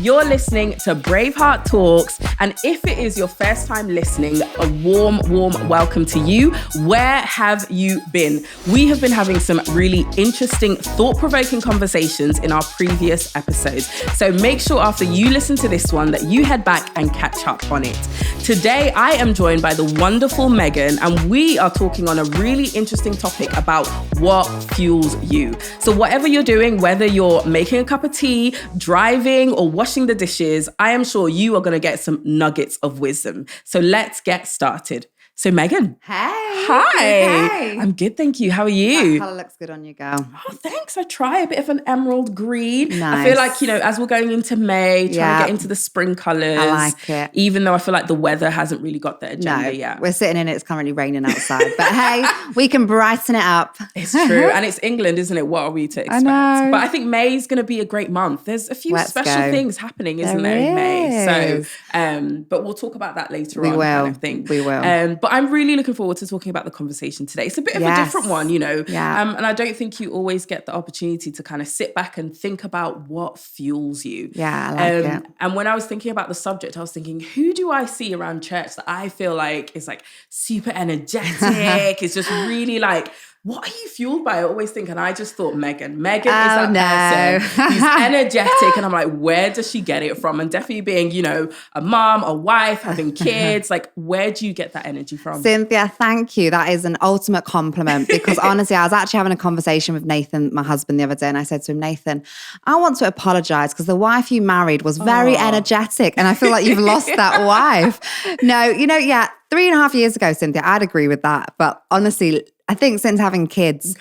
You're listening to Braveheart Talks. And if it is your first time listening, a warm welcome to you. Where have you been? We have been having some really interesting, thought-provoking conversations in our previous episodes. So make sure after you listen to this one that you head back and catch up on it. Today, I am joined by the wonderful Megan, and we are talking on a really interesting topic about what fuels you. So whatever you're doing, whether you're making a cup of tea, driving, or washing the dishes, I am sure you are going to get some nuggets of wisdom. So let's get started. So Megan. Hey. Hi. Hey. I'm good, thank you. How are you? That colour looks good on you, girl. Oh, thanks. I try a bit of an emerald green. Nice. I feel like, as we're going into May, trying to get into the spring colours. I like it. Even though I feel like the weather hasn't really got the agenda yet. We're sitting in it. It's currently raining outside. But hey, we can brighten it up. It's true. And it's England, isn't it? What are we to expect? I know. But I think May is going to be a great month. There's a few special things happening, isn't there, in May? So, but we'll talk about that later on. Kind of thing. We will. But I'm really looking forward to talking about the conversation today. It's a bit of a different one, Yeah. And I don't think you always get the opportunity to kind of sit back and think about what fuels you. Yeah, I like it. And when I was thinking about the subject, I was thinking, who do I see around church that I feel like is like super energetic? It's just really like, what are you fueled by? I always think, and I just thought Megan. Megan is that person who's energetic, and I'm like, where does she get it from? And definitely being, a mom, a wife, having kids, like, where do you get that energy from? Cynthia, thank you. That is an ultimate compliment because honestly, I was actually having a conversation with Nathan, my husband, the other day, and I said to him, Nathan, I want to apologize because the wife you married was very energetic, and I feel like you've lost that wife. No, 3.5 years ago, Cynthia, I'd agree with that. But honestly, I think since having kids,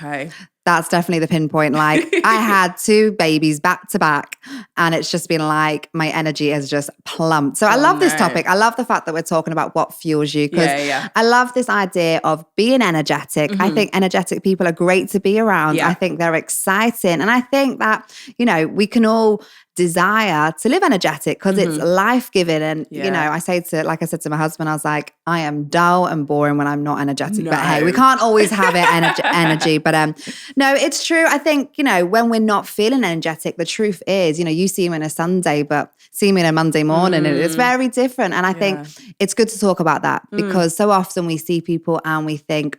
that's definitely the pinpoint. Like I had 2 babies back to back, and it's just been like my energy has just plumped. So I love this topic. I love the fact that we're talking about what fuels you because I love this idea of being energetic. I think energetic people are great to be around. I think they're exciting. And I think that, we can all desire to live energetic because it's life-giving. And, I said to my husband, I was like, I am dull and boring when I'm not energetic. No. But hey, we can't always have it energy. But no, it's true. I think, when we're not feeling energetic, the truth is, you see me on a Sunday, but see me on a Monday morning, and it's very different. And I think it's good to talk about that because so often we see people and we think,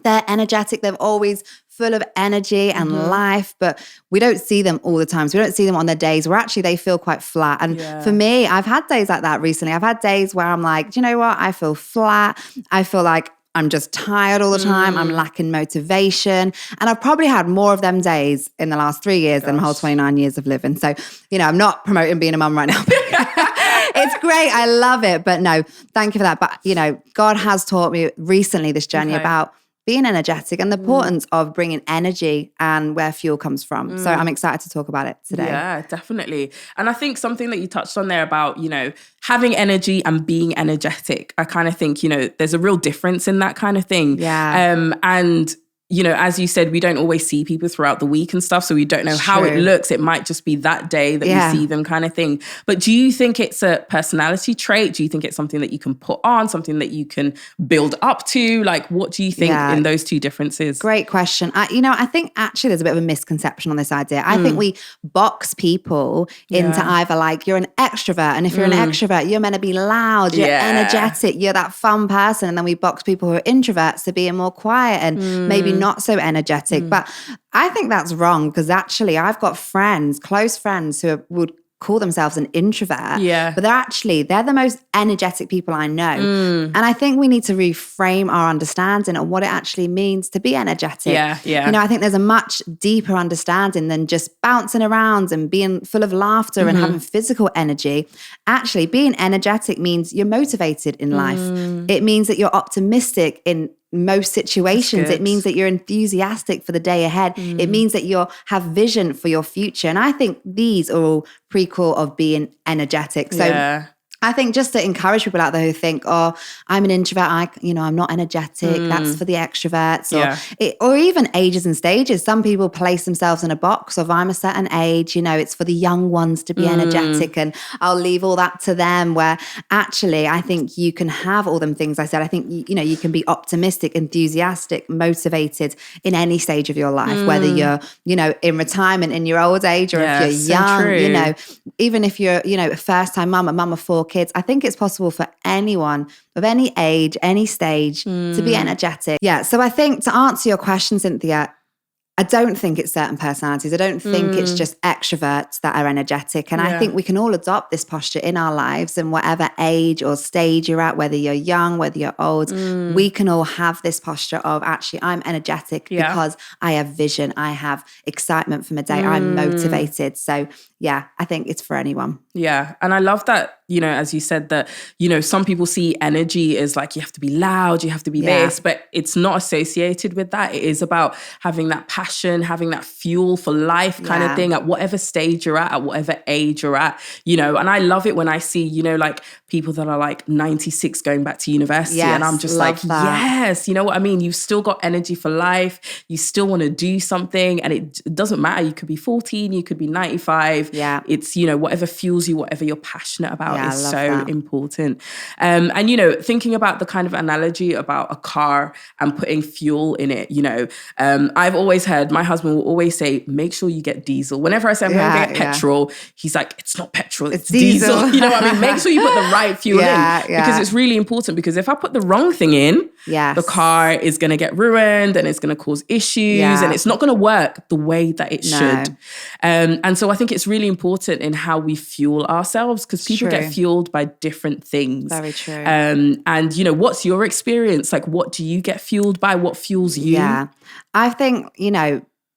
they're energetic. They're always full of energy and life, but we don't see them all the time. So we don't see them on their days where actually they feel quite flat. And for me, I've had days like that recently. I've had days where I'm like, do you know what? I feel flat. I feel like I'm just tired all the time. I'm lacking motivation. And I've probably had more of them days in the last 3 years than my whole 29 years of living. So, I'm not promoting being a mum right now. It's great. I love it. But no, thank you for that. But, God has taught me recently this journey about being energetic and the importance of bringing energy and where fuel comes from. So I'm excited to talk about it today. Yeah, definitely. And I think something that you touched on there about, having energy and being energetic, I kind of think, there's a real difference in that kind of thing. Yeah. And as you said, we don't always see people throughout the week and stuff, so we don't know how it looks. It might just be that day that we see them kind of thing. But do you think it's a personality trait? Do you think it's something that you can put on, something that you can build up to? Like, what do you think in those two differences? Great question. I think actually there's a bit of a misconception on this idea. I think we box people into either like you're an extrovert, and if you're an extrovert, you're meant to be loud, you're energetic, you're that fun person. And then we box people who are introverts to being more quiet and maybe not so energetic. But I think that's wrong because actually I've got close friends who would call themselves an introvert, but they're the most energetic people I know. And I think we need to reframe our understanding of what it actually means to be energetic. I think there's a much deeper understanding than just bouncing around and being full of laughter and having physical energy. Actually, being energetic means you're motivated in life. It means that you're optimistic in most situations. It means that you're enthusiastic for the day ahead. It means that you have vision for your future. And I think these are all prequel of being energetic. So I think just to encourage people out there who think, oh, I'm an introvert, I'm not energetic, that's for the extroverts, or even ages and stages. Some people place themselves in a box of, I'm a certain age, it's for the young ones to be energetic and I'll leave all that to them, where actually I think you can have all them things I said. I think, you can be optimistic, enthusiastic, motivated in any stage of your life, whether you're, in retirement, in your old age, or if you're young, even if you're, a first-time mum, a mum of 4 kids. I think it's possible for anyone of any age, any stage to be energetic. Yeah. So I think, to answer your question, Cynthia, I don't think it's certain personalities. I don't think it's just extroverts that are energetic. And I think we can all adopt this posture in our lives, and whatever age or stage you're at, whether you're young, whether you're old, we can all have this posture of, actually, I'm energetic because I have vision. I have excitement from a day. I'm motivated. So yeah, I think it's for anyone. Yeah. And I love that, as you said, that, some people see energy as like, you have to be loud, you have to be this, but it's not associated with that. It is about having that passion, having that fuel for life kind of thing at whatever stage you're at whatever age you're at, and I love it when I see, like people that are like 96 going back to university, and I'm just like, yes, you know what I mean? You've still got energy for life. You still want to do something, and it doesn't matter. You could be 14, you could be 95. Yeah. It's, whatever fuels you, whatever you're passionate about is so important. And, thinking about the kind of analogy about a car and putting fuel in it, I've always heard, my husband will always say, make sure you get diesel. Whenever I say I'm going to get petrol, he's like, it's not petrol, it's diesel. You know what I mean? Make sure you put the right fuel in, because it's really important. Because if I put the wrong thing in, the car is going to get ruined, and it's going to cause issues, and it's not going to work the way that it should. And so I think it's really important in how we fuel ourselves, because people get fueled by different things. Very true. And what's your experience? Like, what do you get fueled by? What fuels you? Yeah, I think,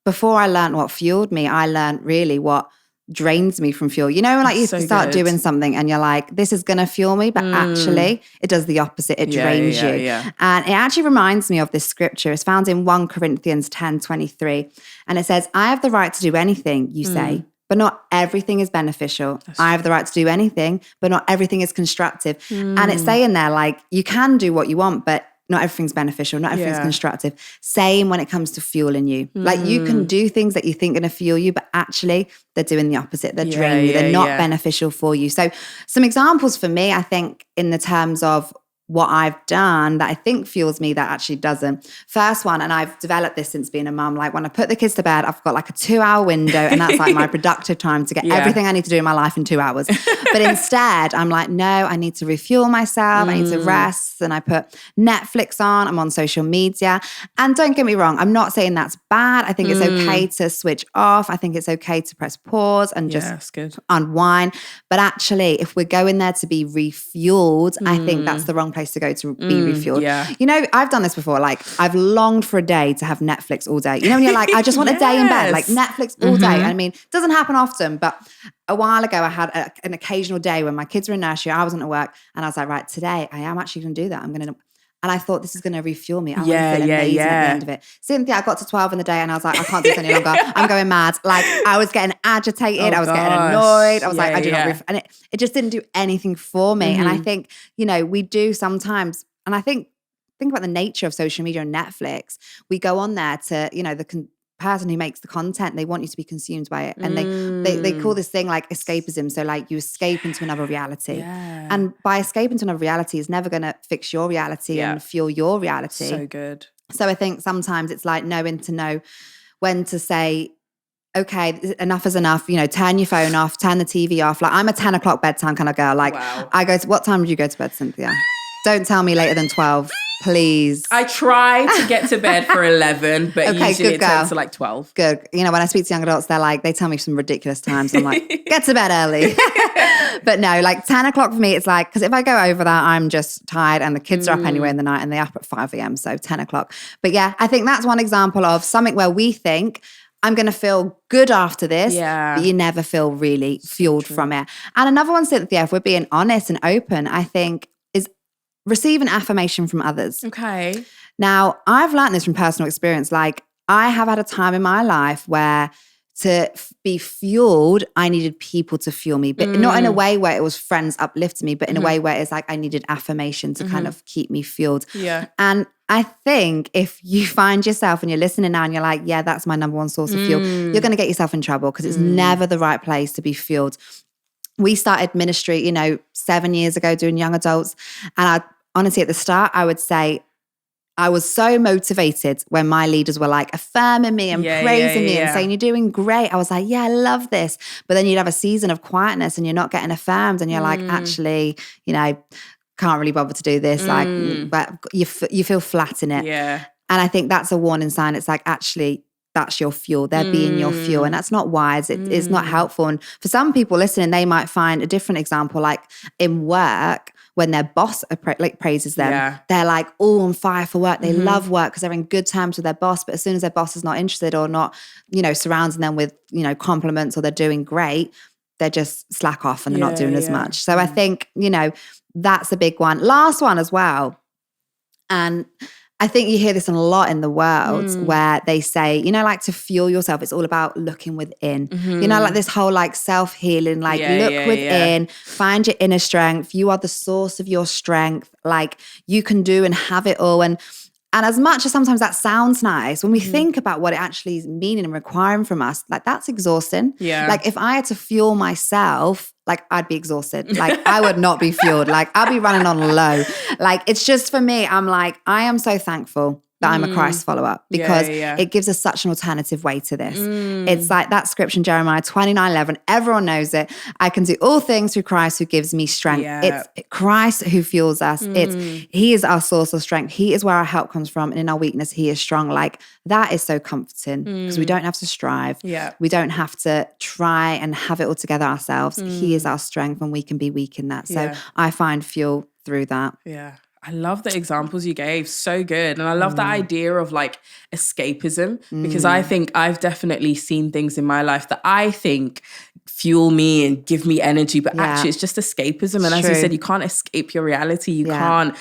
before I learned what fueled me, I learned really what drains me from fuel. Like, you start doing something and you're like, this is going to fuel me, but actually it does the opposite. It drains you. Yeah. And it actually reminds me of this scripture. It's found in 1 Corinthians 10:23. And it says, I have the right to do anything you say, but not everything is beneficial. I have the right to do anything, but not everything is constructive. And it's saying there, like, you can do what you want, but not everything's beneficial, not everything's constructive. Same when it comes to fueling you. Like, you can do things that you think are going to fuel you, but actually they're doing the opposite. They're draining you. They're not beneficial for you. So some examples for me, I think, in the terms of what I've done that I think fuels me that actually doesn't. First one, and I've developed this since being a mum, like when I put the kids to bed, I've got like a 2-hour window, and that's like my productive time to get everything I need to do in my life in 2 hours. But instead, I'm like, no, I need to refuel myself. I need to rest. And I put Netflix on. I'm on social media. And don't get me wrong, I'm not saying that's bad. I think it's okay to switch off. I think it's okay to press pause and just unwind. But actually, if we're going there to be refueled, I think that's the wrong place to go to be refueled. I've done this before. Like, I've longed for a day to have Netflix all day. When you're like, I just want a day in bed, like Netflix all day. I mean, it doesn't happen often, but a while ago I had an occasional day when my kids were in nursery, I wasn't at work, and I was like, right, today I am actually going to do that. And I thought, this is going to refuel me. I want to feel amazing at the end of it. Cynthia, I got to 12 in the day and I was like, I can't do this any longer. I'm going mad. Like, I was getting agitated. I was getting annoyed. I was like, I do not. And it just didn't do anything for me. And I think, we do sometimes, and I think about the nature of social media and Netflix. We go on there to, the person who makes the content, they want you to be consumed by it. And they call this thing like escapism. So like, you escape into another reality. And by escaping to another reality is never going to fix your reality and fuel your reality. So good. So I think sometimes it's like knowing to know when to say, okay, enough is enough. Turn your phone off, turn the TV off. Like, I'm a 10 o'clock bedtime kind of girl. Like, I go to, what time would you go to bed, Cynthia? Don't tell me later than 12. Please. I try to get to bed for 11, but usually it turns to like 12. Good. When I speak to young adults, they tell me some ridiculous times. I'm like, get to bed early. But no, like 10 o'clock for me, it's like, because if I go over that, I'm just tired, and the kids are up anyway in the night, and they're up at 5 a.m. So 10 o'clock. But yeah, I think that's one example of something where we think, I'm going to feel good after this, but you never feel really fueled from it. And another one, Cynthia, if we're being honest and open, I think, is receiving affirmation from others. Okay. Now, I've learned this from personal experience. Like, I have had a time in my life where to be fueled, I needed people to fuel me, but not in a way where it was friends uplifting me, but in a way where it's like I needed affirmation to kind of keep me fueled. Yeah. And I think if you find yourself and you're listening now and you're like, yeah, that's my number one source of fuel, you're going to get yourself in trouble because it's never the right place to be fueled. We started ministry, 7 years ago doing young adults. And honestly, at the start, I would say, I was so motivated when my leaders were like affirming me and praising me and saying, you're doing great. I was like, yeah, I love this. But then you'd have a season of quietness and you're not getting affirmed and you're like, actually, can't really bother to do this. Like, but you feel flat in it. Yeah. And I think that's a warning sign. It's like, actually, that's your fuel. They're being your fuel. And that's not wise. It's not helpful. And for some people listening, they might find a different example, like in work, when their boss praises them, they're like all on fire for work. They love work because they're in good terms with their boss. But as soon as their boss is not interested or not, surrounding them with, compliments or they're doing great, they're just slack off and they're not doing as much. So I think, that's a big one. Last one as well. And I think you hear this a lot in the world where they say, like to fuel yourself, it's all about looking within. Like this whole like self-healing, like look within, find your inner strength. You are the source of your strength. Like you can do and have it all. And as much as sometimes that sounds nice, when we think about what it actually is meaning and requiring from us, like that's exhausting. Yeah. Like if I had to fuel myself, like I'd be exhausted. Like I would not be fueled. Like I'd be running on low. Like it's just for me, I'm like, I am so thankful that I'm a Christ follower because it gives us such an alternative way to this. It's like that scripture in Jeremiah 29:11. Everyone knows it. I can do all things through Christ who gives me strength. It's Christ who fuels us. He is our source of strength. He is where our help comes from. And in our weakness, he is strong. Like that is so comforting because we don't have to strive. We don't have to try and have it all together ourselves. He is our strength and we can be weak in that. So I find fuel through that. Yeah. I love the examples you gave. So good. And I love that idea of like escapism because I think I've definitely seen things in my life that I think fuel me and give me energy, but actually it's just escapism. And as you said, you can't escape your reality. You can't,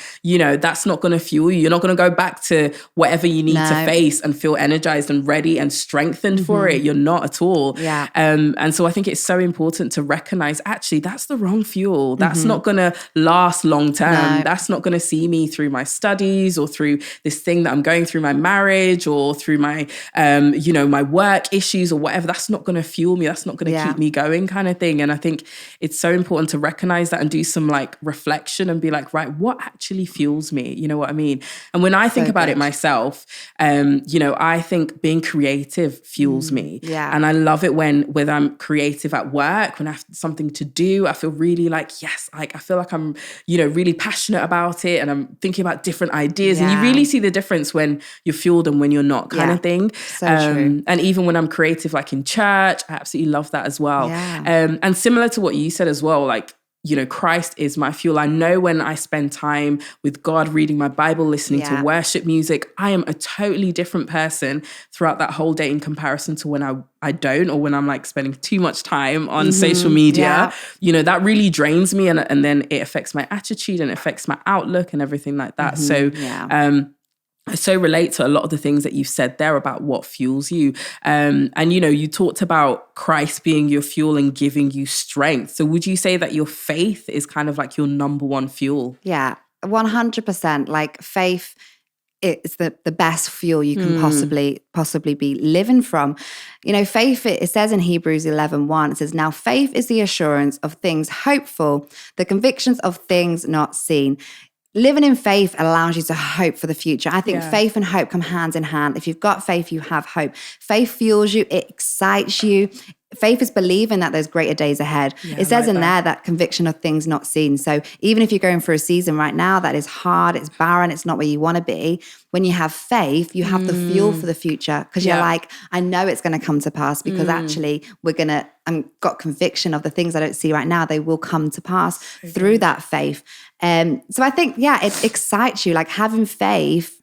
that's not going to fuel you. You're not going to go back to whatever you need to face and feel energized and ready and strengthened for it. You're not at all. Yeah. And so I think it's so important to recognize actually that's the wrong fuel. That's not going to last long term. No. That's not going to see me through my studies or through this thing that I'm going through, my marriage or through my, my work issues or whatever. That's not going to fuel me. That's not going to keep me going kind of thing. And I think it's so important to recognize that and do some like reflection and be like, right, what actually fuels me? You know what I mean? And when I think about it myself, I think being creative fuels me. Yeah. And I love it whether I'm creative at work, when I have something to do, I feel really like, yes, like I feel like I'm, really passionate about it and I'm thinking about different ideas. And you really see the difference when you're fueled and when you're not kind of thing. So true. And even when I'm creative, like in church, I absolutely love that as well. Yeah. And similar to what you said as well, like, Christ is my fuel. I know when I spend time with God, reading my Bible, listening to worship music, I am a totally different person throughout that whole day in comparison to when I don't, or when I'm like spending too much time on social media. Yeah. That really drains me and then it affects my attitude and it affects my outlook and everything like that. So, I so relate to a lot of the things that you've said there about what fuels you. And, you talked about Christ being your fuel and giving you strength. So would you say that your faith is kind of like your number one fuel? Yeah, 100%. Like faith is the best fuel you can possibly be living from. Faith, it says in Hebrews 11:1, it says, now faith is the assurance of things hoped for, the convictions of things not seen. Living in faith allows you to hope for the future. I think faith and hope come hand in hand. If you've got faith, you have hope. Faith fuels you. It excites you. Faith is believing that there's greater days ahead. Yeah, it says in there that conviction of things not seen. So even if you're going through a season right now that is hard, it's barren, it's not where you want to be, when you have faith, you have the fuel for the future because you're like, I know it's going to come to pass because actually I'm got conviction of the things I don't see right now. They will come to pass through that faith. So I think, it excites you. Like having faith,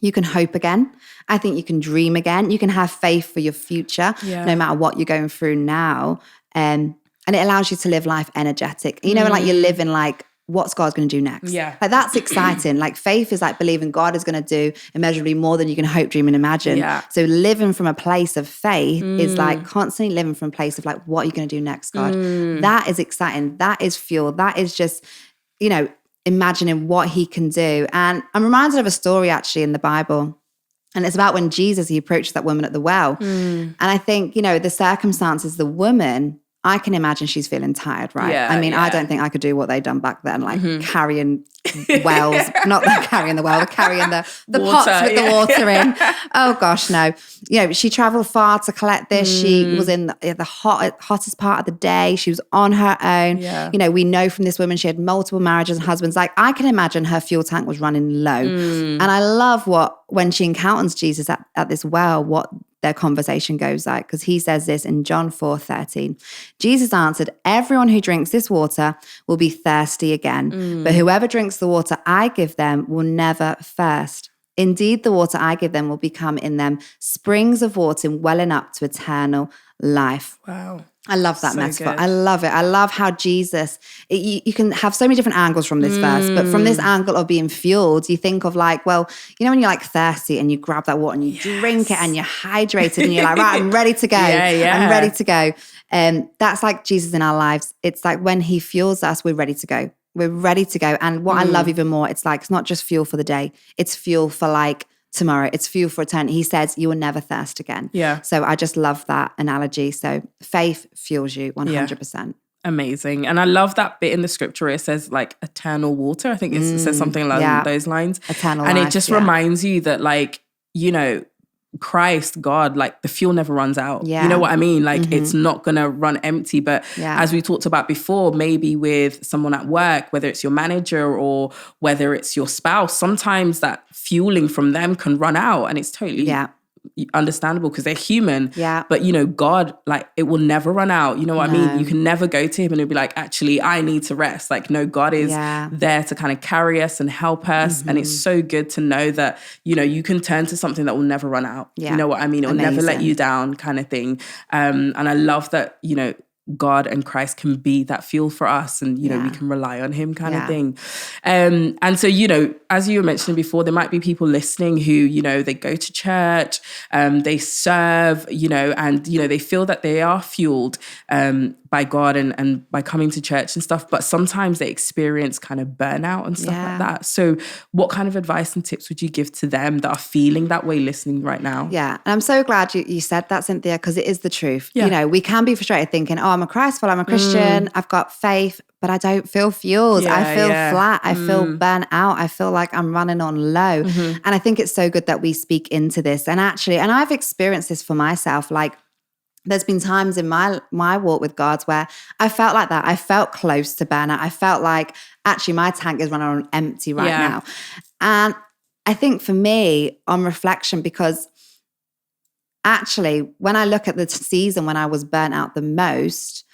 you can hope again. I think you can dream again. You can have faith for your future, no matter what you're going through now. And it allows you to live life energetic. Like you're living like what's God going to do next? Yeah. Like that's exciting. Like faith is like believing God is going to do immeasurably more than you can hope, dream, and imagine. Yeah. So living from a place of faith is like constantly living from a place of like, what are you going to do next, God? That is exciting. That is fuel. That is just, you know, imagining what he can do. And I'm reminded of a story actually in the Bible. And it's about when Jesus, he approached that woman at the well. And I think, you know, the circumstances, the woman, I can imagine she's feeling tired, right? Yeah, I mean, I don't think I could do what they done back then, like carrying wells, not carrying the well, carrying the Water, pots with the water in. Oh gosh, no. You know, she traveled far to collect this. She was in the hottest part of the day. She was on her own. Yeah. You know, we know from this woman, she had multiple marriages and husbands. Like I can imagine her fuel tank was running low. And I love when she encounters Jesus at this well, what their conversation goes like, because he says this in John 4:13. Jesus answered, everyone who drinks this water will be thirsty again, but whoever drinks the water I give them will never thirst. Indeed, the water I give them will become in them springs of water welling up to eternal life. Wow. I love that So metaphor. good. I love it. I love how Jesus, you can have so many different angles from this verse, but from this angle of being fueled, you think of like, well, you know, when you're like thirsty and you grab that water and you drink it and you're hydrated and you're like, right, I'm ready to go. I'm ready to go. That's like Jesus in our lives. It's like when he fuels us, we're ready to go. We're ready to go. And what I love even more, it's like, it's not just fuel for the day. It's fuel for like tomorrow. It's fuel for eternity. He says you will never thirst again. Yeah. So I just love that analogy. So faith fuels you 100%. Amazing. And I love that bit in the scripture where it says like eternal water. I think it says something along those lines. Eternal and life, it just reminds you that like, you know, Christ, God, like the fuel never runs out. Yeah. You know what I mean? Like it's not going to run empty. But as we talked about before, maybe with someone at work, whether it's your manager or whether it's your spouse, sometimes that fueling from them can run out and it's totally understandable because they're human. Yeah. But, you know, God, like it will never run out. You know what I mean? You can never go to him and he'll be like, actually, I need to rest. Like, no, God is there to kind of carry us and help us. And it's so good to know that, you know, you can turn to something that will never run out. Yeah. You know what I mean? It will never let you down kind of thing. And I love that, you know, God and Christ can be that fuel for us and, you know, we can rely on him kind of thing. And so, you know, as you were mentioning before, there might be people listening who, you know, they go to church, they serve, you know, and, you know, they feel that they are fueled by God and by coming to church and stuff, but sometimes they experience kind of burnout and stuff like that. So what kind of advice and tips would you give to them that are feeling that way listening right now? Yeah. And I'm so glad you said that, Cynthia, because it is the truth. You know, we can be frustrated thinking, oh, I'm a Christ follower, I'm a Christian, I've got faith, but I don't feel fueled. I feel flat. I feel burnt out. I feel like I'm running on low. And I think it's so good that we speak into this. And actually, and I've experienced this for myself, like there's been times in my walk with God where I felt like that. I felt close to burnout. I felt like actually my tank is running on empty right now. And I think for me, on reflection, because actually when I look at the season when I was burnt out the most,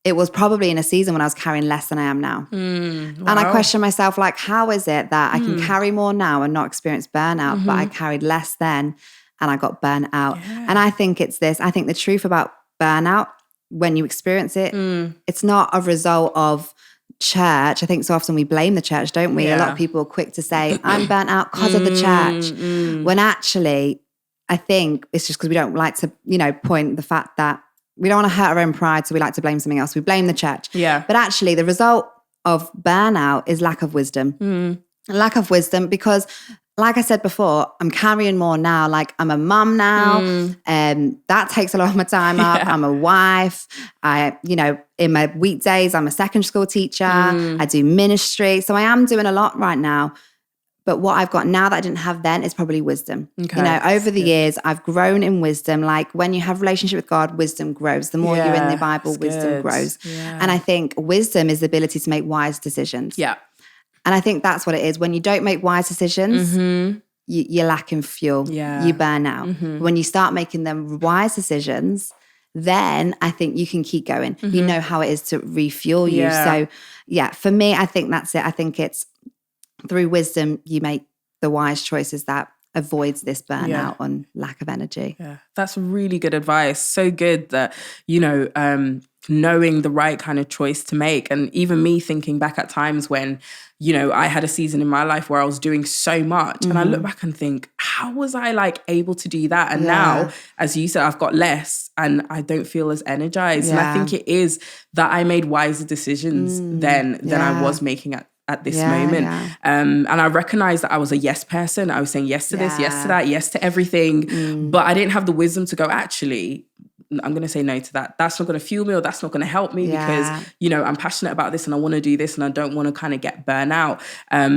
it was probably in a season when I was carrying less than I am now. Wow. And I question myself, like, how is it that I can carry more now and not experience burnout, but I carried less then and I got burnt out? And I think it's this. I think the truth about burnout, when you experience it, it's not a result of church. I think so often we blame the church, don't we? A lot of people are quick to say, I'm burnt out because of the church. When actually, I think it's just because we don't like to, you know, point the fact that we don't want to hurt our own pride, so we like to blame something else. We blame the church. But actually, the result of burnout is lack of wisdom. Lack of wisdom because, like I said before, I'm carrying more now. Like I'm a mum now, and that takes a lot of my time up. I'm a wife. You know, in my weekdays, I'm a secondary school teacher. I do ministry. So I am doing a lot right now. But what I've got now that I didn't have then is probably wisdom. You know, over the years, I've grown in wisdom. Like when you have a relationship with God, wisdom grows. The more you're in the Bible, wisdom grows. And I think wisdom is the ability to make wise decisions. And I think that's what it is. When you don't make wise decisions, you're lacking fuel. You burn out. When you start making them wise decisions, then I think you can keep going. You know how it is to refuel you. So yeah, for me, I think that's it. I think it's through wisdom, you make the wise choices that avoids this burnout and lack of energy. That's really good advice. So good that, you know, knowing the right kind of choice to make. And even me thinking back at times when, you know, I had a season in my life where I was doing so much and I look back and think, how was I like able to do that? And now, as you said, I've got less and I don't feel as energized. And I think it is that I made wiser decisions than I was making at this moment. And I recognized that I was a yes person. I was saying yes to this, yes to that, yes to everything. But I didn't have the wisdom to go, actually, I'm going to say no to that. That's not going to fuel me, or that's not going to help me because, you know, I'm passionate about this and I want to do this and I don't want to kind of get burnt out.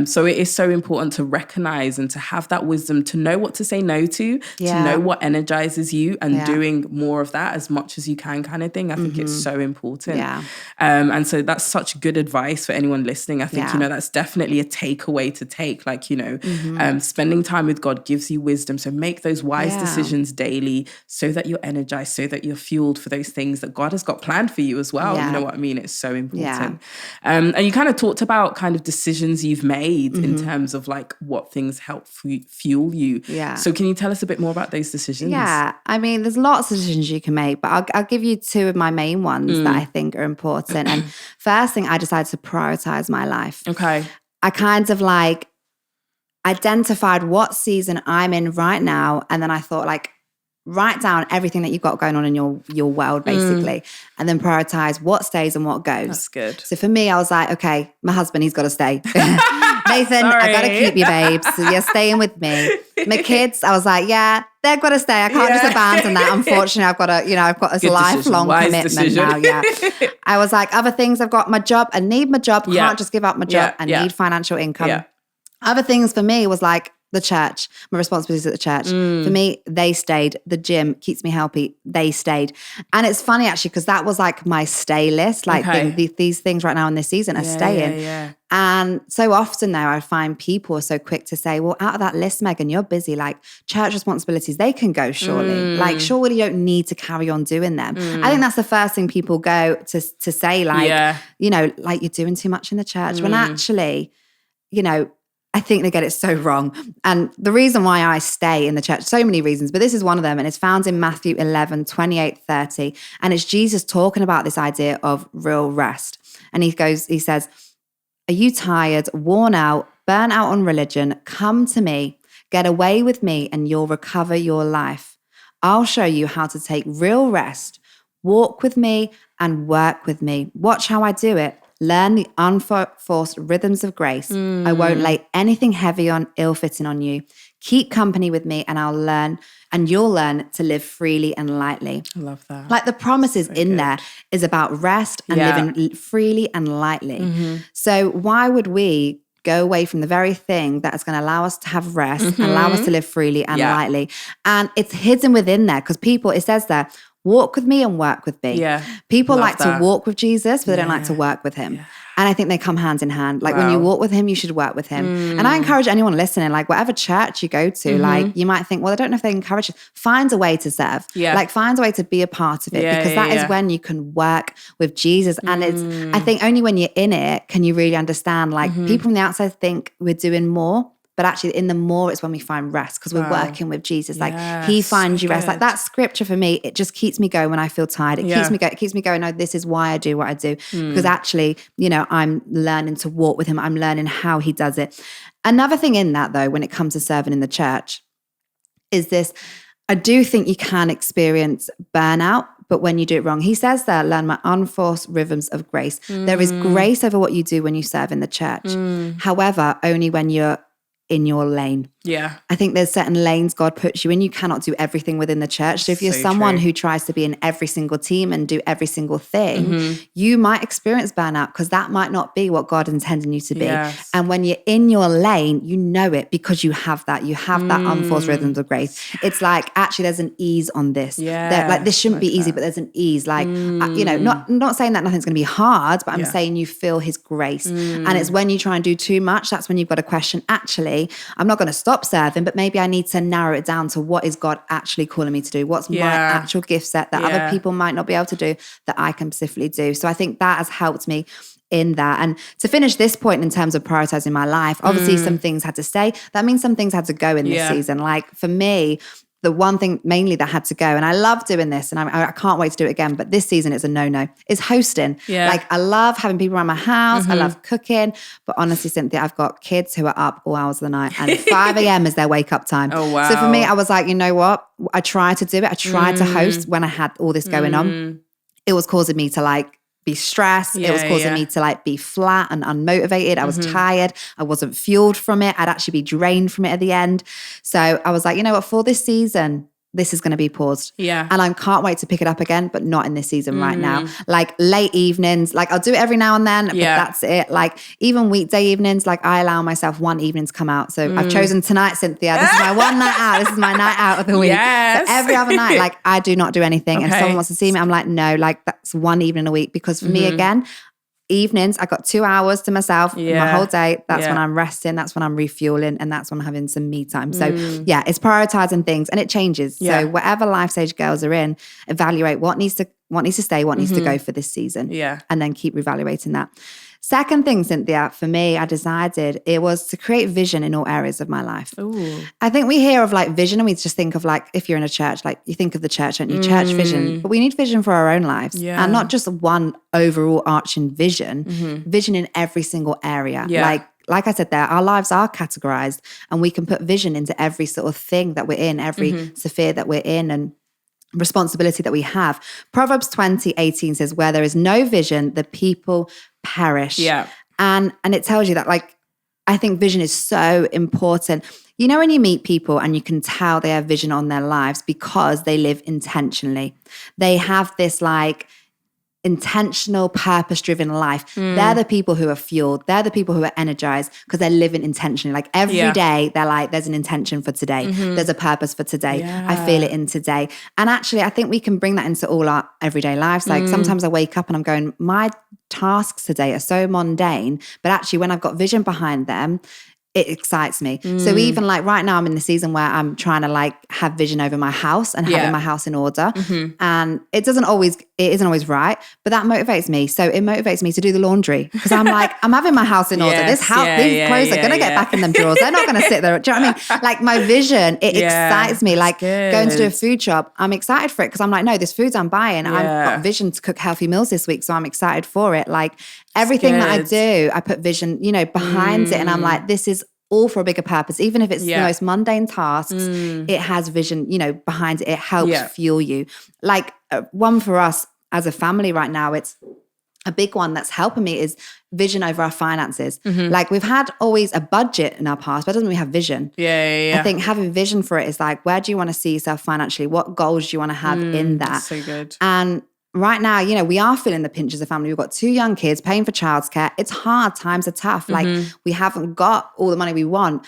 So it is so important to recognize and to have that wisdom to know what to say no to know what energizes you and doing more of that as much as you can kind of thing. I think it's so important. And so that's such good advice for anyone listening. I think, you know, that's definitely a takeaway to take. Like, you know, spending time with God gives you wisdom. So make those wise decisions daily so that you're energized, so that you're fueled for those things that God has got planned for you as well. You know what I mean? It's so important. And you kind of talked about kind of decisions you've made in terms of like what things help fuel you. So can you tell us a bit more about those decisions? Yeah. I mean, there's lots of decisions you can make, but I'll give you two of my main ones that I think are important. And first thing, I decided to prioritize my life. Okay. I kind of like identified what season I'm in right now. And then I thought like, write down everything that you've got going on in your world, basically, and then prioritize what stays and what goes. That's good. So for me, I was like, okay, my husband, he's got to stay. Nathan, I got to keep you, babes. So you're staying with me. My kids, I was like, yeah, they've got to stay. I can't just abandon that. Unfortunately, I've got this lifelong commitment now. Yeah. I was like, other things, I've got my job. I need my job. Can't just give up my job. I need financial income. Other things for me was like, the church, my responsibilities at the church. For me, they stayed. The gym keeps me healthy. They stayed. And it's funny actually, because that was like my stay list. Like these things right now in this season are staying. And so often though, I find people are so quick to say, well, out of that list, Megan, you're busy. Like church responsibilities, they can go surely. Like surely you don't need to carry on doing them. I think that's the first thing people go to say, like, you know, like you're doing too much in the church. When actually, you know, I think they get it so wrong. And the reason why I stay in the church, so many reasons, but this is one of them. And it's found in Matthew 11, 28, 30. And it's Jesus talking about this idea of real rest. And he says, are you tired, worn out, burnt out on religion? Come to me, get away with me, and you'll recover your life. I'll show you how to take real rest. Walk with me and work with me. Watch how I do it. Learn the unforced rhythms of grace. I won't lay anything heavy on ill-fitting on you. Keep company with me and you'll learn to live freely and lightly. I love that. Like the promises there is about rest and living freely and lightly. So why would we go away from the very thing that is going to allow us to have rest and allow us to live freely and lightly? And it's hidden within there because it says there, walk with me and work with me. People like to walk with Jesus, but they don't like to work with him. And I think they come hand in hand. Like when you walk with him, you should work with him. And I encourage anyone listening, like whatever church you go to, like you might think, well, I don't know if they encourage you. Find a way to serve. Like find a way to be a part of it because that is when you can work with Jesus. And it's, I think only when you're in it can you really understand, like people from the outside think we're doing more. But actually in the more it's when we find rest because we're working with Jesus. Like he finds you rest. Like that scripture for me, it just keeps me going when I feel tired. It keeps me going, oh, this is why I do what I do. Because actually, you know, I'm learning to walk with him. I'm learning how he does it. Another thing in that though, when it comes to serving in the church is this, I do think you can experience burnout, but when you do it wrong, he says there, learn my unforced rhythms of grace. There is grace over what you do when you serve in the church. However, only when you're in your lane. I think there's certain lanes God puts you in. You cannot do everything within the church. So if you're someone who tries to be in every single team and do every single thing, you might experience burnout because that might not be what God intended you to be. And when you're in your lane, you know it because you have that. You have that unforced rhythms of grace. It's like, actually, there's an ease on this. Like this shouldn't be easy, but there's an ease. Like, you know, not saying that nothing's going to be hard, but I'm saying you feel his grace. And it's when you try and do too much, that's when you've got to question, actually, I'm not going to stop serving, but maybe I need to narrow it down to what is God actually calling me to do? What's my actual gift set that other people might not be able to do that I can specifically do? So I think that has helped me in that. And to finish this point in terms of prioritizing my life, obviously some things had to stay. That means some things had to go in this season. Like for me, the one thing mainly that had to go, and I love doing this and I can't wait to do it again, but this season it's a no-no, is hosting. Yeah. Like I love having people around my house. I love cooking, but honestly, Cynthia, I've got kids who are up all hours of the night and 5 a.m. is their wake up time. Oh, wow. So for me, I was like, you know what? I tried to do it. I tried to host when I had all this going on. It was causing me to like be stressed. It was causing me to like be flat and unmotivated. I was tired. I wasn't fueled from it. I'd actually be drained from it at the end. So I was like, you know what, for this season, this is going to be paused. Yeah. And I can't wait to pick it up again, but not in this season right now. Like late evenings, like I'll do it every now and then, but that's it. Like even weekday evenings, like I allow myself one evening to come out. So I've chosen tonight, Cynthia. This is my one night out. This is my night out of the week. Yes. So every other night, like I do not do anything. And if someone wants to see me, I'm like, no, like that's one evening a week. Because for me, again, evenings, I got 2 hours to myself my whole day. That's when I'm resting. That's when I'm refueling. And that's when I'm having some me time. So yeah, it's prioritizing things and it changes. So whatever life stage girls are in, evaluate what needs to stay, what needs to go for this season. Yeah. And then keep reevaluating that. Second thing, Cynthia, for me, I decided it was to create vision in all areas of my life. Ooh. I think we hear of like vision and we just think of like, if you're in a church, like you think of the church, don't you? Church vision. But we need vision for our own lives. Yeah. And not just one overall arching vision, vision in every single area. Yeah. Like I said there, our lives are categorized and we can put vision into every sort of thing that we're in, every sphere that we're in and responsibility that we have. Proverbs 20:18 says, where there is no vision, the people perish. Yeah. And it tells you that, like, I think vision is so important. You know, when you meet people and you can tell they have vision on their lives because they live intentionally. They have this like intentional, purpose-driven life. They're the people who are fueled. They're the people who are energized because they're living intentionally. Like every day, they're like, there's an intention for today. There's a purpose for today. Yeah. I feel it in today. And actually, I think we can bring that into all our everyday lives. Like sometimes I wake up and I'm going, my tasks today are so mundane, but actually when I've got vision behind them, it excites me. So even like right now I'm in the season where I'm trying to like have vision over my house and having my house in order. And it isn't always right, but that motivates me. So it motivates me to do the laundry because I'm like, I'm having my house in order. This house, these clothes are going to get back in them drawers. They're not going to sit there. Do you know what I mean? Like my vision, it excites me. Like going to do a food shop, I'm excited for it because I'm like, no, this food's I'm buying. I've got vision to cook healthy meals this week. So I'm excited for it. Like everything that I do, I put vision, you know, behind it. And I'm like, this is all for a bigger purpose. Even if it's the most mundane tasks, it has vision, you know, behind it. It helps fuel you. Like one for us as a family right now, it's a big one that's helping me is vision over our finances. Like we've had always a budget in our past, but it doesn't mean we have vision. I think having vision for it is like, where do you want to see yourself financially? What goals do you want to have in that? That's so good. And right now, you know, we are feeling the pinch as a family. We've got 2 young kids paying for childcare. It's hard. Times are tough. Like we haven't got all the money we want.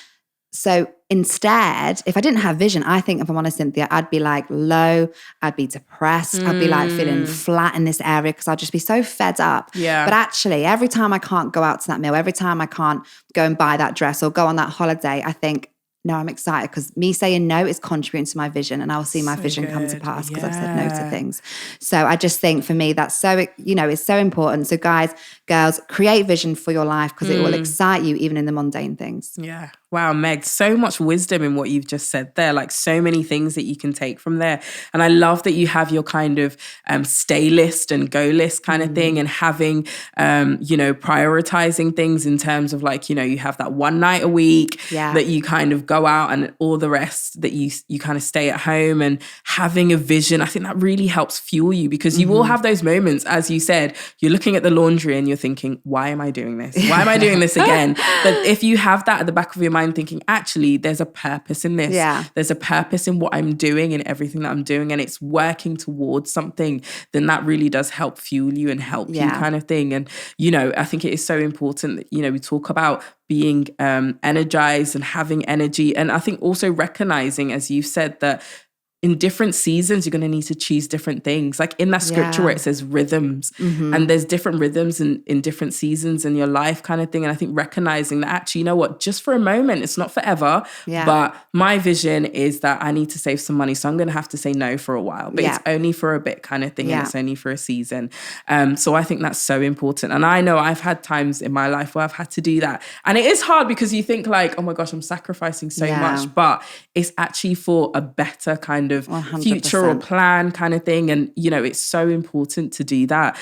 So instead, if I didn't have vision, I think if I'm honest, Cynthia, I'd be like low. I'd be depressed. I'd be like feeling flat in this area because I'd just be so fed up. Yeah. But actually, every time I can't go out to that meal, every time I can't go and buy that dress or go on that holiday, I think, no, I'm excited because me saying no is contributing to my vision and I'll see my vision come to pass because I've said no to things. So I just think for me, that's so, you know, it's so important. So guys, girls, create vision for your life because it will excite you even in the mundane things. Yeah. Wow, Meg, so much wisdom in what you've just said there, like so many things that you can take from there. And I love that you have your kind of stay list and go list kind of thing and having, you know, prioritizing things in terms of like, you know, you have that one night a week that you kind of go out and all the rest that you kind of stay at home and having a vision. I think that really helps fuel you because you will have those moments, as you said, you're looking at the laundry and you're thinking, why am I doing this? Why am I doing this again? But if you have that at the back of your mind, thinking, actually, there's a purpose in this. There's a purpose in what I'm doing and everything that I'm doing, and it's working towards something, then that really does help fuel you and help you kind of thing. And, you know, I think it is so important that, you know, we talk about being energized and having energy. And I think also recognizing, as you said, that in different seasons, you're going to need to choose different things. Like in that scripture where it says rhythms, and there's different rhythms in different seasons in your life kind of thing. And I think recognizing that actually, you know what, just for a moment, it's not forever, but my vision is that I need to save some money. So I'm going to have to say no for a while, but it's only for a bit kind of thing. And it's only for a season. So I think that's so important. And I know I've had times in my life where I've had to do that. And it is hard because you think like, oh my gosh, I'm sacrificing so much, but it's actually for a better kind of 100%. Future or plan kind of thing. And, you know, it's so important to do that.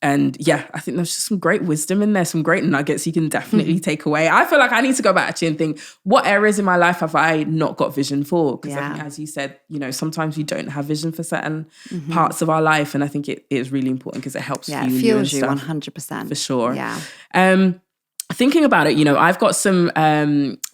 And yeah, I think there's just some great wisdom in there, some great nuggets you can definitely take away. I feel like I need to go back actually and think, what areas in my life have I not got vision for? Because I think, as you said, you know, sometimes we don't have vision for certain parts of our life. And I think it is really important because it helps fuel you. It fuels you 100%. For sure. Yeah. Thinking about it, you know, I've got some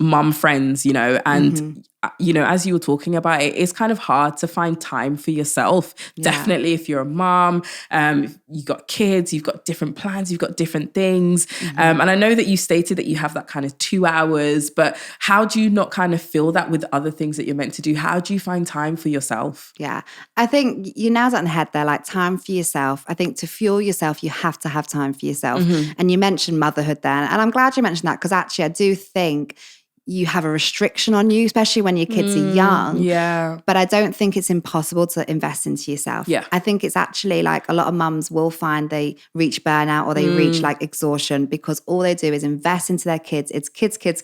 mum friends, you know, and, you know, as you were talking about it, it's kind of hard to find time for yourself. Definitely if you're a mom, you've got kids, you've got different plans, you've got different things. And I know that you stated that you have that kind of 2 hours, but how do you not kind of fill that with other things that you're meant to do? How do you find time for yourself? Yeah, I think you nailed it on the head there, like time for yourself. I think to fuel yourself, you have to have time for yourself. And you mentioned motherhood then. And I'm glad you mentioned that because actually I do think you have a restriction on you, especially when your kids are young. Yeah. But I don't think it's impossible to invest into yourself. Yeah. I think it's actually like a lot of mums will find they reach burnout or they reach like exhaustion because all they do is invest into their kids. It's kids.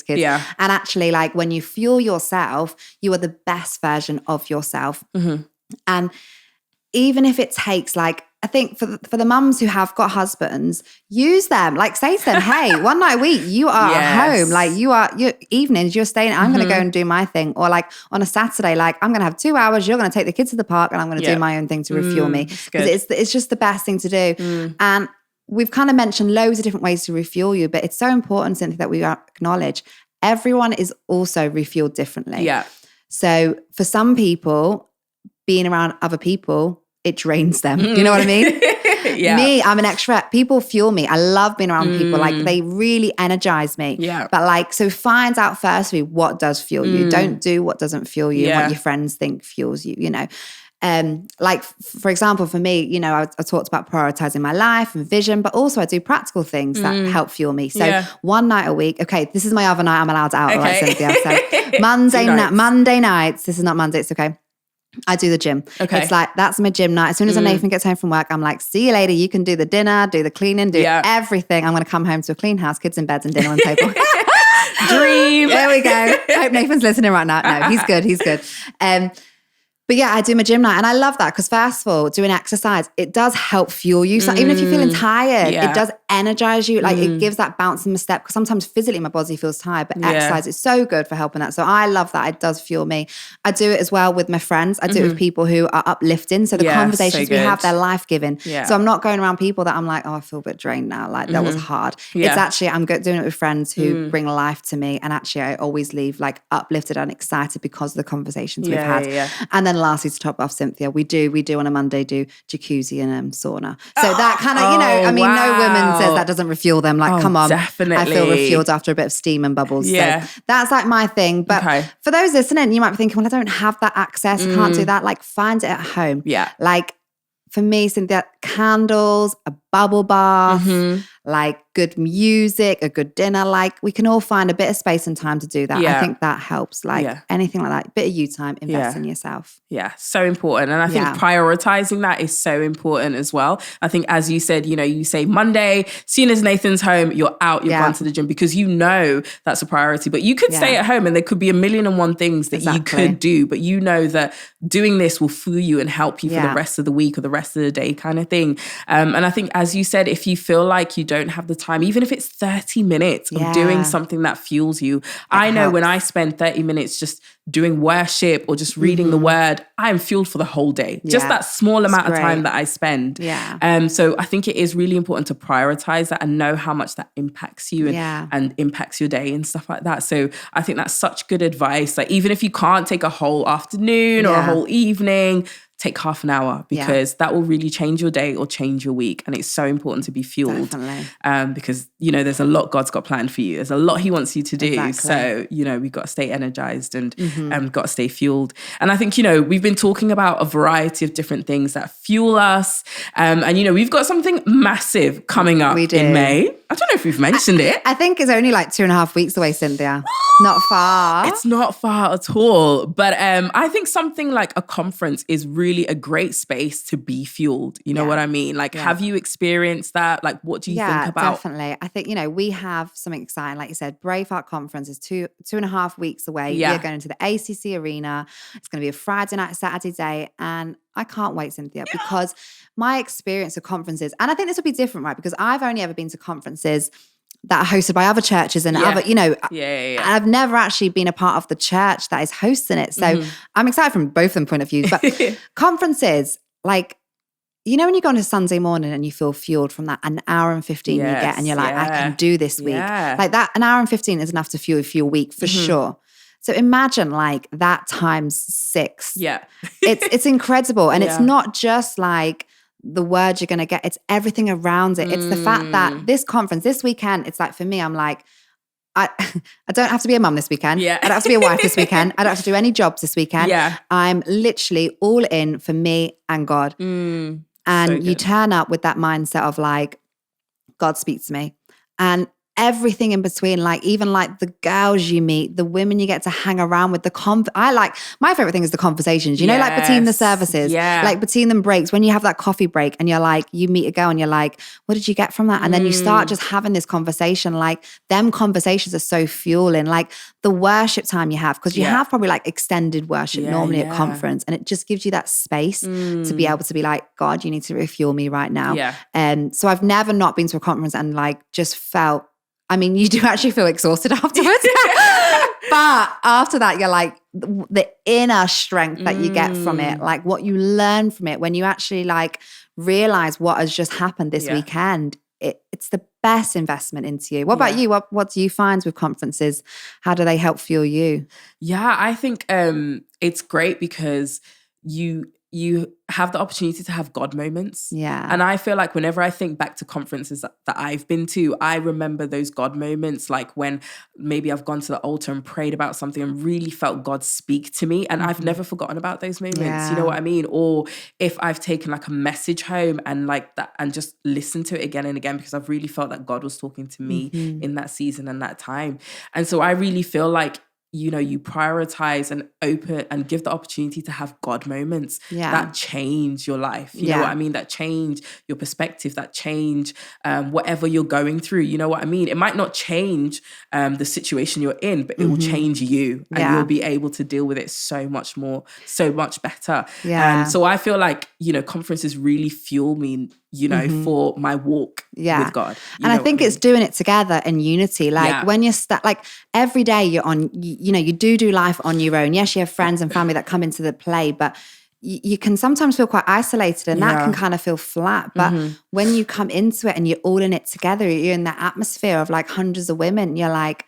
Yeah. And actually like when you fuel yourself, you are the best version of yourself. And even if it takes like, I think for the mums who have got husbands, use them. Like say to them, hey, one night a week, you are at home. Like your evenings, you're staying, I'm going to go and do my thing. Or like on a Saturday, like I'm going to have 2 hours, you're going to take the kids to the park and I'm going to do my own thing to refuel me. Because it's just the best thing to do. And we've kind of mentioned loads of different ways to refuel you, but it's so important, Cynthia, that we acknowledge everyone is also refueled differently. Yeah. So for some people, being around other people, it drains them. You know what I mean? Me, I'm an extrovert. People fuel me. I love being around people. Like they really energize me. Yeah. But like, so find out firstly what does fuel you. Don't do what doesn't fuel you and what your friends think fuels you, you know. Like for example, for me, you know, I talked about prioritizing my life and vision, but also I do practical things that help fuel me. So one night a week, okay, this is my other night I'm allowed out. All right, Cynthia. So Monday nights, this is not Monday, it's okay. I do the gym. Okay. It's like, that's my gym night. As soon as Nathan gets home from work, I'm like, see you later. You can do the dinner, do the cleaning, do everything. I'm going to come home to a clean house, kids in beds and dinner on the table. Dream. There we go. I hope Nathan's listening right now. No, he's good. He's good. But yeah, I do my gym night and I love that because first of all, doing exercise, it does help fuel you. So even if you're feeling tired, it does energize you. Like it gives that bounce in the step because sometimes physically my body feels tired, but exercise is so good for helping that. So I love that. It does fuel me. I do it as well with my friends. I do it with people who are uplifting. So the conversations we have, they're life-giving. Yeah. So I'm not going around people that I'm like, oh, I feel a bit drained now. Like that was hard. Yeah. It's actually, I'm doing it with friends who bring life to me. And actually I always leave like uplifted and excited because of the conversations we've had. Yeah. And then lastly, to top off, Cynthia, we do on a Monday do jacuzzi and sauna. So that kind of, you know, I mean, no woman says that doesn't refuel them. Like, come on, definitely. I feel refueled after a bit of steam and bubbles. Yeah. So that's like my thing. But for those listening, you might be thinking, well, I don't have that access. Can't do that. Like, find it at home. Yeah. Like for me, Cynthia, candles, a bubble bath, like good music, a good dinner. Like we can all find a bit of space and time to do that. I think that helps. Like anything like that, a bit of you time, invest in yourself. Yeah, so important. And I think prioritizing that is so important as well. I think as you said, you know, you say Monday, soon as Nathan's home, you're out, you've gone to the gym because you know that's a priority. But you could stay at home and there could be 1,000,001 things that you could do. But you know that doing this will fuel you and help you for the rest of the week or the rest of the day kind of thing. And I think as you said, if you feel like you don't have the time, even if it's 30 minutes of doing something that fuels you. I know when I spend 30 minutes just doing worship or just reading the word, I am fueled for the whole day. Just that small amount of time that I spend. So I think it is really important to prioritize that and know how much that impacts you and impacts your day and stuff like that. So I think that's such good advice. Like even if you can't take a whole afternoon or a whole evening, take half an hour, because that will really change your day or change your week. And it's so important to be fueled. Because, there's a lot God's got planned for you. There's a lot he wants you to do. Exactly. So, we've got to stay energized and got to stay fueled. And I think, we've been talking about a variety of different things that fuel us. And, we've got something massive coming up in May. I don't know if we've mentioned it. I think it's only like 2.5 weeks away, Cynthia. Not far. It's not far at all. But I think something like a conference is really a great space to be fueled. You know what I mean? Like, have you experienced that? Like, what do you think about? Yeah, definitely. I think, we have something exciting. Like you said, Braveheart Conference is 2.5 weeks away. Yeah. We're going to the ACC Arena. It's going to be a Friday night, Saturday day. And I can't wait, Cynthia, because my experience of conferences, and I think this will be different, right? Because I've only ever been to conferences that are hosted by other churches and other, I've never actually been a part of the church that is hosting it. So I'm excited from both of them point of views. But conferences, like, when you go on a Sunday morning and you feel fueled from that an hour and 15 you get, and you're like, I can do this week. Like that, an hour and 15 is enough to fuel your week for sure. So imagine like that times 6. Yeah. It's incredible. And it's not just like the word you're going to get, it's everything around it. It's the fact that this conference, this weekend, it's like, for me, I'm like, I don't have to be a mum this weekend. Yeah. I don't have to be a wife this weekend. I don't have to do any jobs this weekend. Yeah. I'm literally all in for me and God. And you turn up with that mindset of like, God speaks to me. And everything in between, like even like the girls you meet, the women you get to hang around with, my favorite thing is the conversations, like between the services, like between them breaks, when you have that coffee break and you're like, you meet a girl and you're like, what did you get from that? And then you start just having this conversation, like them conversations are so fueling, like the worship time you have, because you have probably like extended worship normally at conference, and it just gives you that space to be able to be like, God, you need to refuel me right now. So I've never not been to a conference and like just felt, I mean, you do actually feel exhausted afterwards. But after that, you're like, the inner strength that you get from it, like what you learn from it, when you actually like realize what has just happened this weekend, it's the best investment into you. What about you? What do you find with conferences? How do they help fuel you? Yeah, I think it's great because you have the opportunity to have God moments. Yeah. And I feel like whenever I think back to conferences that I've been to, I remember those God moments, like when maybe I've gone to the altar and prayed about something and really felt God speak to me. And I've never forgotten about those moments. Yeah. You know what I mean? Or if I've taken like a message home and like that and just listened to it again and again, because I've really felt that God was talking to me in that season and that time. And so I really feel like, you prioritize and open and give the opportunity to have God moments that change your life. You know what I mean? That change your perspective, that change whatever you're going through. You know what I mean? It might not change the situation you're in, but it will change you, and you'll be able to deal with it so much better. So I feel like, conferences really fuel me, for my walk with God. And I think it's doing it together in unity. Like when you're like every day you're on, you do life on your own. Yes, you have friends and family that come into the play, but you can sometimes feel quite isolated, and that can kind of feel flat. But when you come into it and you're all in it together, you're in that atmosphere of like hundreds of women, you're like,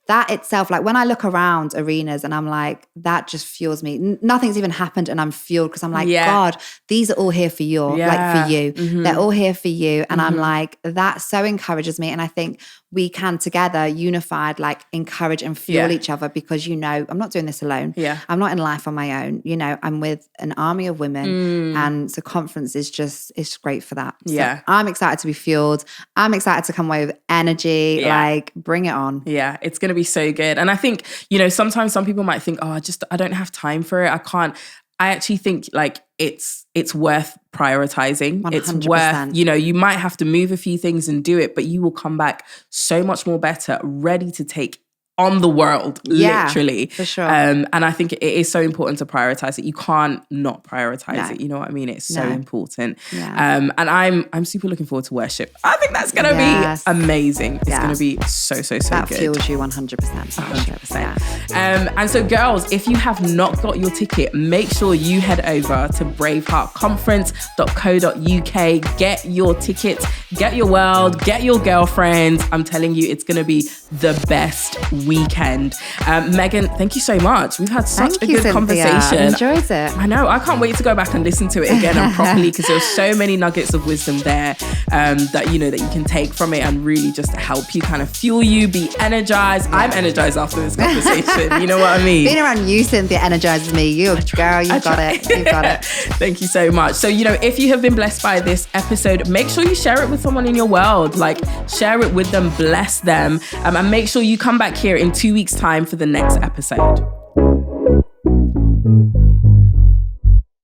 that itself, like when I look around arenas and I'm like, that just fuels me. Nothing's even happened and I'm fueled because I'm like, God, these are all here for you, like for you. They're all here for you. And I'm like, that so encourages me. And I think we can together, unified, like encourage and fuel each other, because, I'm not doing this alone. I'm not in life on my own. I'm with an army of women. And the conference is it's great for that. So I'm excited to be fueled. I'm excited to come away with energy, like bring it on. Yeah, it's going to be so good. And I think, sometimes some people might think, I don't have time for it. I can't. I actually think like it's worth prioritizing. 100%. It's worth, you might have to move a few things and do it, but you will come back so much more better, ready to take on the world, literally. For sure. And I think it is so important to prioritize it. You can't not prioritize it. You know what I mean? It's so important. And I'm super looking forward to worship. I think that's going to be amazing. It's going to be so that good. That fuels you 100%. 100%. And so girls, if you have not got your ticket, make sure you head over to braveheartconference.co.uk. Get your tickets, get your world, get your girlfriends. I'm telling you, it's going to be the best weekend. Megan, thank you so much. We've had such a good Cynthia. conversation. I enjoyed it. I know. I can't wait to go back and listen to it again and properly, because there's so many nuggets of wisdom there that you can take from it and really just help you kind of fuel you, be energized. Yeah. I'm energized after this conversation. You know what I mean? Being around you, Cynthia, energizes me. You've got it. You've got it. Thank you so much. So, if you have been blessed by this episode, make sure you share it with someone in your world. Like, share it with them, bless them, and make sure you come back here in 2 weeks' time for the next episode.